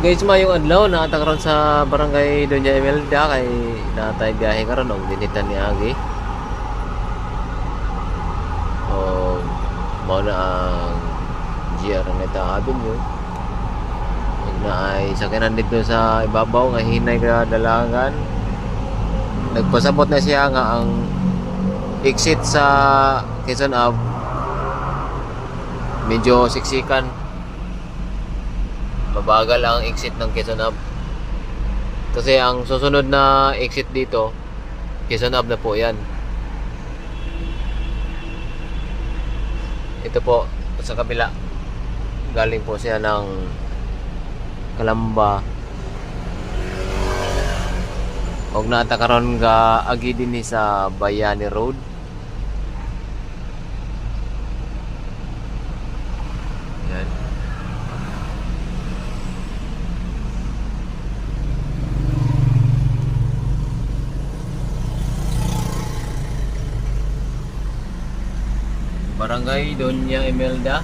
Guys, mayong adlaw na karon sa barangay Doña Imelda kay natay biyahe karon og dinitan ni Agi. O mao na ang GR Neta Avenue. Ug naay sakyanan dito sa ibabaw nga hinay ka dalangan. Nagpasabot na siya nga ang exit sa Quezon Ave medyo siksikan. Mabagal ang exit ng Quezon Ave. Kasi ang susunod na exit dito, Quezon Ave na po yan. Ito po, sa kabila. Galing po siya ng Calamba. Huwag na karon ga agi din sa Bayani Road. Yan. Barangay Doña Imelda.